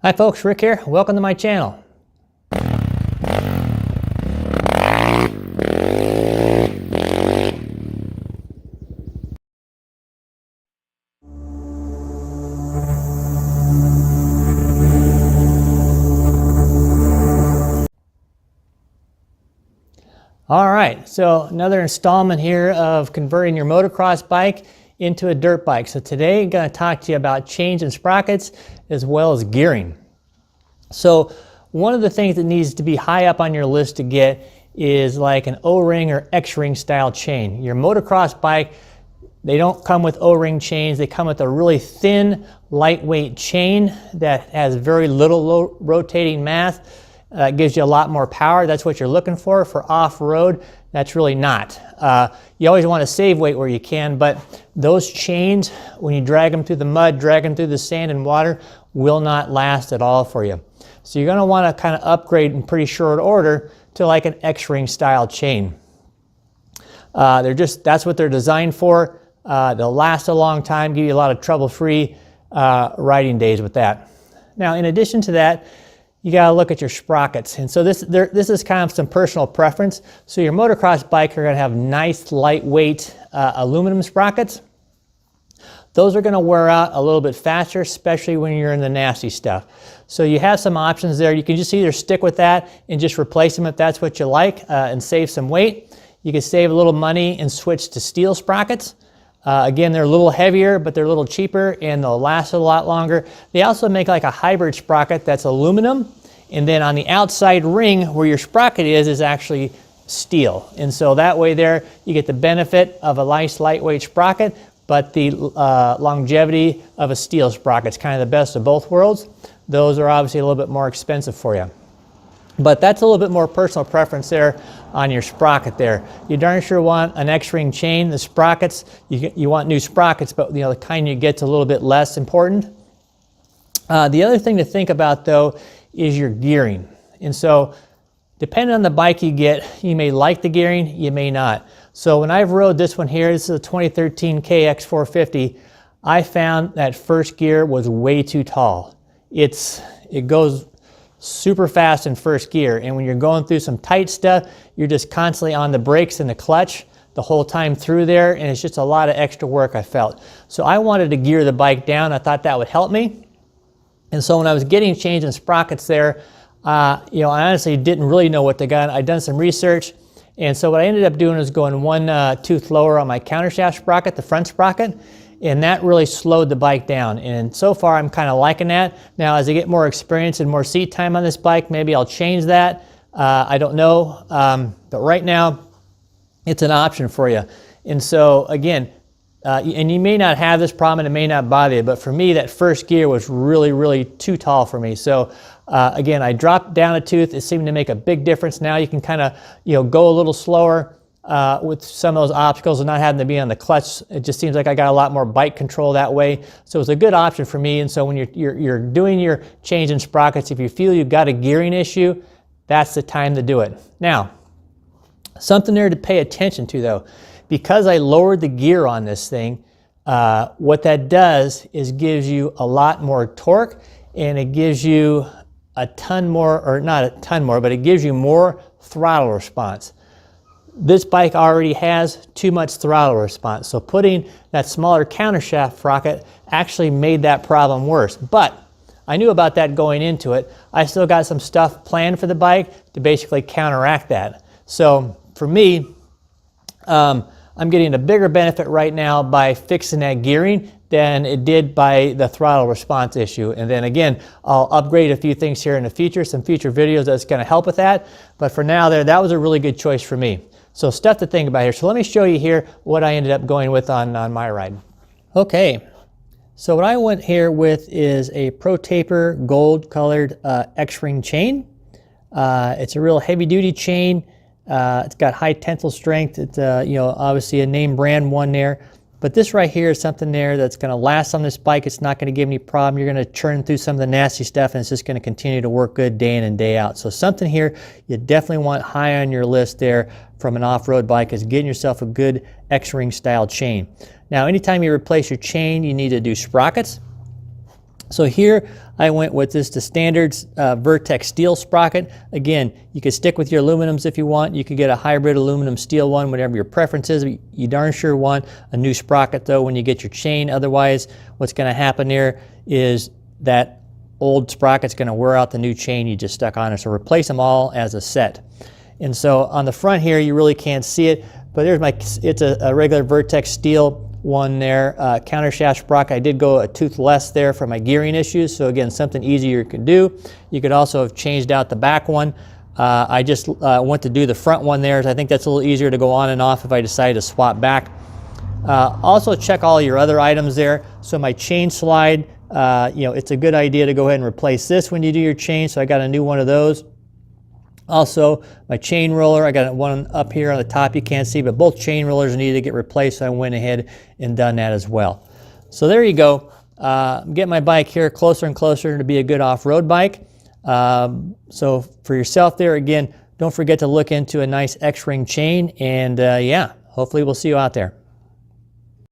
Hi folks, Rick here. Welcome to my channel. All right, so another installment here of converting your motocross bike into a dirt bike. So today I'm going to talk to you about chains and sprockets as well as gearing. So one of the things that needs to be high up on your list to get is like an O-ring or X-ring style chain. Your motocross bike, they don't come with O-ring chains. They come with a really thin, lightweight chain that has very little rotating mass. Gives you a lot more power. That's what you're looking for off-road. That's really not. You always want to save weight where you can, but those chains, when you drag them through the mud, drag them through the sand and water, will not last at all for you. So you're going to want to kind of upgrade in pretty short order to like an X-ring style chain. That's what they're designed for. They'll last a long time, give you a lot of trouble-free riding days with that. Now, in addition to that, you got to look at your sprockets. And so this is kind of some personal preference. So your motocross bike are going to have nice, lightweight aluminum sprockets. Those are going to wear out a little bit faster, especially when you're in the nasty stuff. So you have some options there. You can just either stick with that and just replace them if that's what you like and save some weight. You can save a little money and switch to steel sprockets. Again, they're a little heavier, but they're a little cheaper and they'll last a lot longer. They also make like a hybrid sprocket that's aluminum, and then on the outside ring where your sprocket is actually steel. And so that way there, you get the benefit of a nice lightweight sprocket, but the longevity of a steel sprocket. It's kind of the best of both worlds. Those are obviously a little bit more expensive for you. But that's a little bit more personal preference there on your sprocket there. You darn sure want an X-ring chain. The sprockets, you want new sprockets, but the kind you get's a little bit less important. The other thing to think about though is your gearing. And so depending on the bike you get, you may like the gearing, you may not. So when I've rode this one here, this is a 2013 KX450, I found that first gear was way too tall. It goes super fast in first gear, and when you're going through some tight stuff, you're just constantly on the brakes and the clutch the whole time through there, and it's just a lot of extra work I felt. So I wanted to gear the bike down. I thought that would help me. And so when I was getting chains and sprockets there, I honestly didn't really know what to get. I'd done some research, and so what I ended up doing was going one tooth lower on my countershaft sprocket, the front sprocket, and that really slowed the bike down. And so far, I'm kind of liking that. Now, as I get more experience and more seat time on this bike, maybe I'll change that. I don't know, but right now, it's an option for you. And so, again, and you may not have this problem and it may not bother you, but for me, that first gear was really, really too tall for me. So, again, I dropped down a tooth. It seemed to make a big difference. Now you can kind of, go a little slower with some of those obstacles and not having to be on the clutch. It just seems like I got a lot more bike control that way. So it's a good option for me. And so when you're doing your change in sprockets, if you feel you've got a gearing issue, that's the time to do it. Now, something there to pay attention to though, because I lowered the gear on this thing, what that does is gives you a lot more torque, and it gives you a ton more, or not a ton more, but it gives you more throttle response. This bike already has too much throttle response, so putting that smaller countershaft sprocket actually made that problem worse. But I knew about that going into it. I still got some stuff planned for the bike to basically counteract that. So for me, I'm getting a bigger benefit right now by fixing that gearing than it did by the throttle response issue. And then again, I'll upgrade a few things here in the future, some future videos that's going to help with that. But for now there, that was a really good choice for me. So stuff to think about here. So let me show you here what I ended up going with on my ride. Okay, so what I went here with is a Pro Taper gold colored X-ring chain. It's a real heavy duty chain. It's got high tensile strength. It's obviously a name brand one there. But this right here is something there that's going to last on this bike. It's not going to give any problem. You're going to churn through some of the nasty stuff, and it's just going to continue to work good day in and day out. So something here you definitely want high on your list there from an off-road bike is getting yourself a good X-ring style chain. Now, anytime you replace your chain, you need to do sprockets. So here I went with the standard Vertex steel sprocket. Again, you could stick with your aluminums if you want. You could get a hybrid aluminum steel one, whatever your preference is. You darn sure want a new sprocket though when you get your chain. Otherwise, what's going to happen here is that old sprocket's going to wear out the new chain you just stuck on it. So replace them all as a set. And so on the front here, you really can't see it, but there's it's a regular Vertex steel one there, countershaft sprocket. I did go a tooth less there for my gearing issues, so again, something easier you could do. You could also have changed out the back one. I just went to do the front one there, so I think that's a little easier to go on and off if I decide to swap back. Also check all your other items there. So my chain slide, it's a good idea to go ahead and replace this when you do your chain, so I got a new one of those. Also, my chain roller, I got one up here on the top you can't see, but both chain rollers need to get replaced, so I went ahead and done that as well. So there you go. I'm getting my bike here closer and closer to be a good off-road bike. So for yourself there, again, don't forget to look into a nice X-ring chain, and yeah, hopefully we'll see you out there.